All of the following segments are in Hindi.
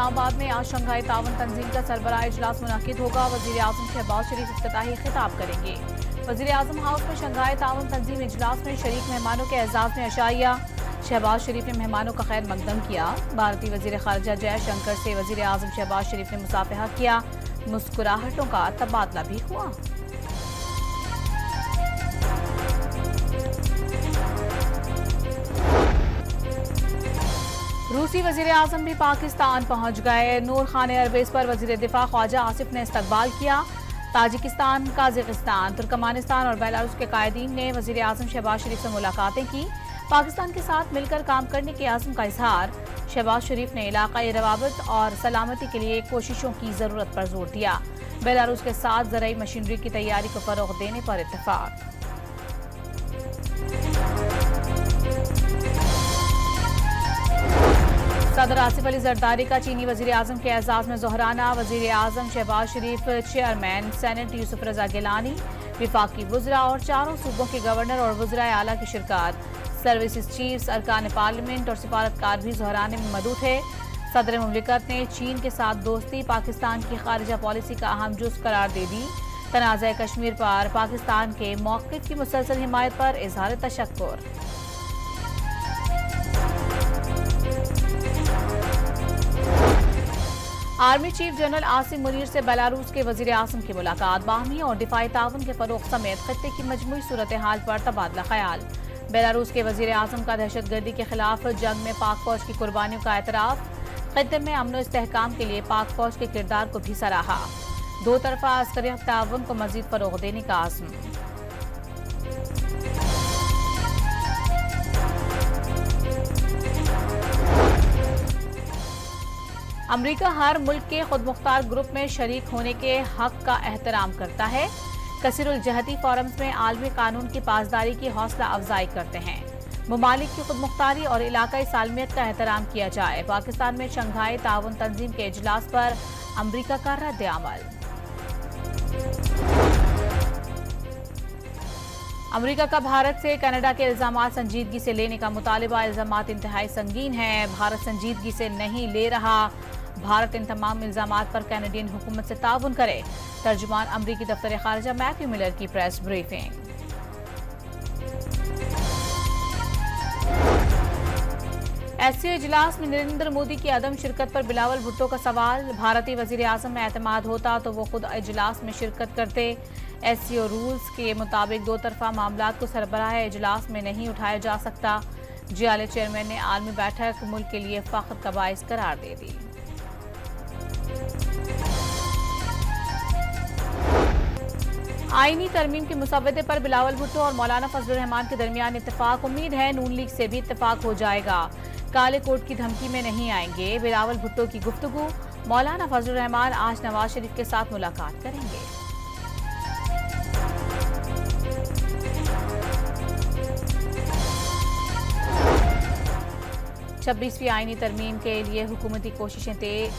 इस्लामाबाद में आज शंघाई ताउन तंजीम का सरबराह इजलास मुनक्किद होगा। वजीर आजम शहबाज शरीफ इफ्तिताही खिताब करेंगे। वजीर आजम हाउस में शंघाई ताउन तंजीम इजलास में शरीक मेहमानों के एजाज में अशाइया। शहबाज शरीफ ने मेहमानों का खैर मकदम किया। भारतीय वजीर खारजा जयशंकर से वजीर आजम शहबाज शरीफ ने मुसाफहा किया। मुस्कुराहटों का तबादला भी हुआ। रूसी वजीर आजम भी पाकिस्तान पहुंच गए। नूर खान एयरबेस पर वजीर दिफा ख्वाजा आसिफ ने इस्तकबाल किया। ताजिकिस्तान, काजाकिस्तान, तुर्कमानिस्तान और बेलारूस के कायदीन ने वजीर आजम शहबाज शरीफ से मुलाकातें की। पाकिस्तान के साथ मिलकर काम करने के आज़म का इजहार। शहबाज शरीफ ने इलाकाई रवाबत और सलामती के लिए कोशिशों की जरूरत पर जोर दिया। बेलारूस के साथ ज़राई मशीनरी की तैयारी को फरोग देने पर इत्तेफाक। सदर आसिफ अली जरदारी का चीनी वजीर आजम के एजाज में जोहराना। वजीर आजम शहबाज शरीफ, चेयरमैन सेनेट यूसुफ रजा गिलानी, विफाकी वुज़रा और चारों सूबों के गवर्नर और वुज़राए आला की शिरकत। सर्विसेज चीफ्स, अरकान पार्लियामेंट और सिफारतकार भी जोहराने में मौजूद थे। सदर मुमलिकत ने चीन के साथ दोस्ती पाकिस्तान की खारिजा पॉलिसी का अहम जुज़ करार दे दी। तनाज़ा कश्मीर पर पाकिस्तान के मौक़िफ़ की मुसलसल हिमायत पर इज़हार तशक्कुर। Army chief general Asim Munir से बेलारूस के वजीर आजम की मुलाकात। बाहमी और दिफाई ताउन के फरोग समेत खत्ते की मजमूई सूरत हाल पर तबादला ख्याल। बेलारूस के वजीर आजम का दहशतगर्दी के खिलाफ जंग में पाक फौज की कुर्बानियों का एतराफ। खत्ते में अमन इस्तेहकाम के लिए पाक फौज के किरदार को भी सराहा। दो तरफा अस्करी ताउन को मजीद फरोग देने का आज़म। अमरीका हर मुल्क के खुदमुख्तार ग्रुप में शरीक होने के हक का एहतराम करता है। कसीरुल जहती फोरम्स में आलमी कानून की पासदारी की हौसला अफजाई करते हैं। ममालिक की खुदमुख्तारी और इलाकाई सालमियत का एहतराम किया जाए। पाकिस्तान में शंघाई ताउन तंजीम के इजलास पर अमरीका का रद्द अमल। अमरीका का भारत से कनाडा के इल्जामात संजीदगी से लेने का मुतालिबा। इल्जामात इंतहाई संगीन है, भारत संजीदगी से नहीं ले रहा। भारत इन तमाम इल्जामात पर कैनेडियन हुकूमत से ताउन करे। तर्जुमान अमरीकी दफ्तर खारजा मैथ्यू मिलर की प्रेस ब्रीफिंग। एससीओ इजलास में नरेंद्र मोदी की अदम शिरकत पर बिलावल भुट्टो का सवाल। भारतीय वजीर आजम में एतमाद होता तो वो खुद इजलास में शिरकत करते। एससीओ रूल्स के मुताबिक दो तरफा मामलात को सरबराह इजलास में नहीं उठाया जा सकता। जियाले चेयरमैन ने आलमी बैठक मुल्क के लिए फख्र का बाइस करार दे दी। आईनी तरमीम के मुसव्वदे पर बिलावल भुट्टो और मौलाना फजलुर रहमान के दरमियान इत्तेफाक। उम्मीद है नून लीग से भी इत्तेफाक हो जाएगा। काले कोट की धमकी में नहीं आएंगे। बिलावल भुट्टो की गुफ्तगू। मौलाना फजलुर रहमान आज नवाज शरीफ के साथ मुलाकात करेंगे। छब्बीसवीं आईनी तरमीम के लिए हुकूमती कोशिशें तेज।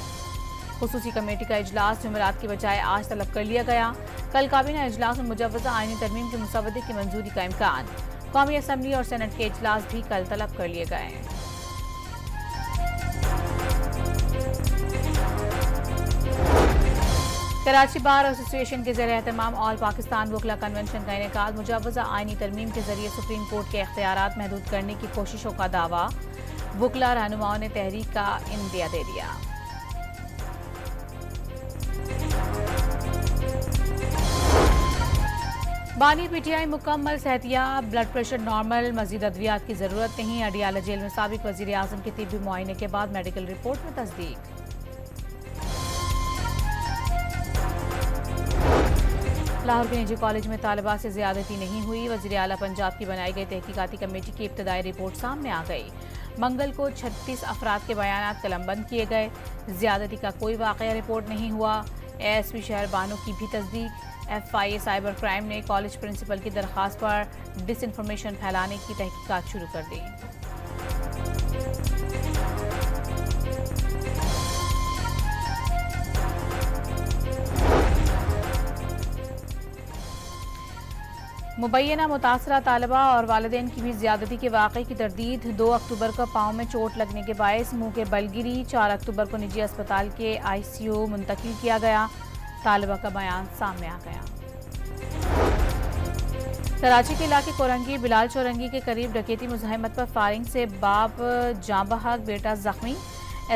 खुसूसी कमेटी का इजलास जुमेरात की बजाय आज तलब कर लिया गया। कल काबीना इजलास में मुजव्वज़ा आईनी तरमीम के मुसव्वदे की मंजूरी का इम्कान। कौमी असम्बली और सेनेट के इजलास भी कल तलब कर लिए गए। कराची बार एसोसिएशन के ज़रिए एहतमाम ऑल पाकिस्तान वकला कन्वेंशन का इनेकाद। मुजव्वज़ा आईनी तरमीम के जरिए सुप्रीम कोर्ट के इख्तियारात महदूद करने की कोशिशों का दावा। वकला रहनुमाओं ने तहरीक का इंदिया दे दिया। बानी पीटीआई मुकम्मल सेहतियाब, ब्लड प्रेशर नॉर्मल, मजीद अद्वियात की जरूरत नहीं। अडियाला जेल में साबिक वजीर आजम के तिब्बी मुआयने के बाद मेडिकल रिपोर्ट में तस्दीक। लाहौर के निजी कॉलेज में तालिबा से ज्यादती नहीं हुई। वजीर आला पंजाब की बनाई गई तहकीकाती कमेटी की इब्तदाई रिपोर्ट सामने आ गई। मंगल को 36 अफराद के बयानात कलमबंद किए गए। ज्यादती का कोई वाकया रिपोर्ट नहीं हुआ। एएसपी शहर बानो की भी तस्दीक। FIA साइबर क्राइम ने कॉलेज प्रिंसिपल की दरख्वास्त पर डिसइंफॉर्मेशन फैलाने की तहकीकात शुरू कर दी। मुबैना मुतासरा तालबा और वालिदैन की भी ज्यादती के वाक़े की तरदीद। 2 अक्टूबर को पाँव में चोट लगने के बायस मुंह के बल गिरी। 4 अक्टूबर को निजी अस्पताल के ICU मुंतकिल किया गया। तालिबा का बयान सामने आ गया। कराची के इलाके कोरंगी बिलाल चौरंगी के करीब डकैती मुज़ाहमत पर फायरिंग से बाप जाँ बहक, बेटा जख्मी।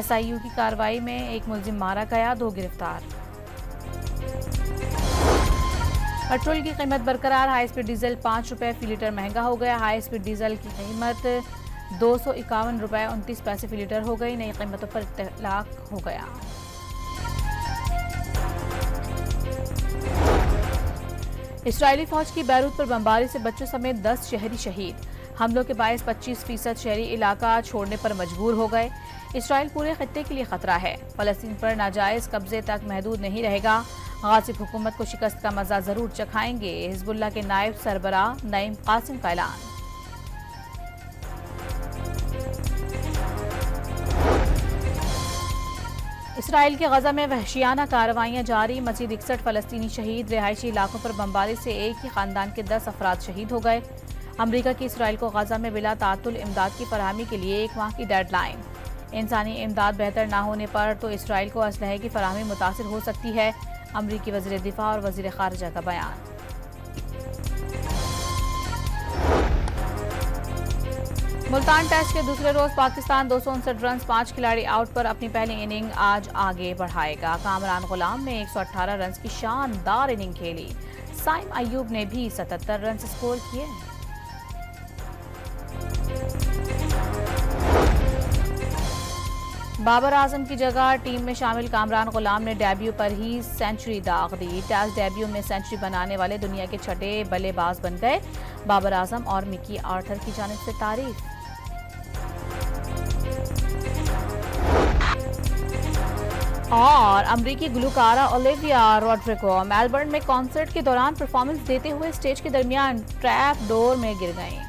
SIU की कार्रवाई में एक मुलजिम मारा गया, 2 गिरफ्तार। पेट्रोल की कीमत बरकरार। हाई स्पीड डीजल 5 रुपये फी लीटर महंगा हो गया। हाई स्पीड डीजल की कीमत 251 रुपये 29 पैसे फी लीटर हो गई। नई कीमतों पर इत्तलाक हो गया। इस्राएली फौज की बैरूत पर बमबारी से बच्चों समेत 10 शहरी शहीद। हमलों के बायस 25% शहरी इलाका छोड़ने पर मजबूर हो गए। इसराइल पूरे खत्ते के लिए खतरा है। फलस्तीन पर नाजायज कब्जे तक महदूद नहीं रहेगा। गासिब हुकूमत को शिकस्त का मजा जरूर चखाएंगे। हिजबुल्लाह के नायब सरबराह नईम कासिम का ऐलान। इसराइल के गजा में वहशियाना कार्रवाइयां जारी। मजीद 61 फलस्तीनी शहीद। रिहायशी इलाकों पर बमबारी से एक ही खानदान के 10 अफराद शहीद हो गए। अमरीका की इसराइल को गजा में बिला तातुल इमदाद की फरहमी के लिए 1 माह की डेडलाइन। इंसानी इमदाद बेहतर ना होने पर तो इसराइल को असलहे की फरहमी मुतासिर हो सकती है। अमरीकी वज़ीर दिफा और वज़ीर खारजा का बयान। मुल्तान टेस्ट के दूसरे रोज पाकिस्तान 259 रन 5 खिलाड़ी आउट पर अपनी पहली इनिंग आज आगे बढ़ाएगा। कामरान गुलाम ने 118 रन की शानदार इनिंग खेली। साइम अयूब ने भी 77 रन स्कोर किए। बाबर आजम की जगह टीम में शामिल कामरान गुलाम ने डेब्यू पर ही सेंचुरी दाग दी। टेस्ट डेब्यू में सेंचुरी बनाने वाले दुनिया के छठे बल्लेबाज बन गए। बाबर आजम और मिकी आर्थर की जानिब से तारीफ। और अमरीकी गुलकारा ओलिविया रोड्रिगो मेलबर्न में कॉन्सर्ट के दौरान परफॉर्मेंस देते हुए स्टेज के दरमियान ट्रैप डोर में गिर गईं।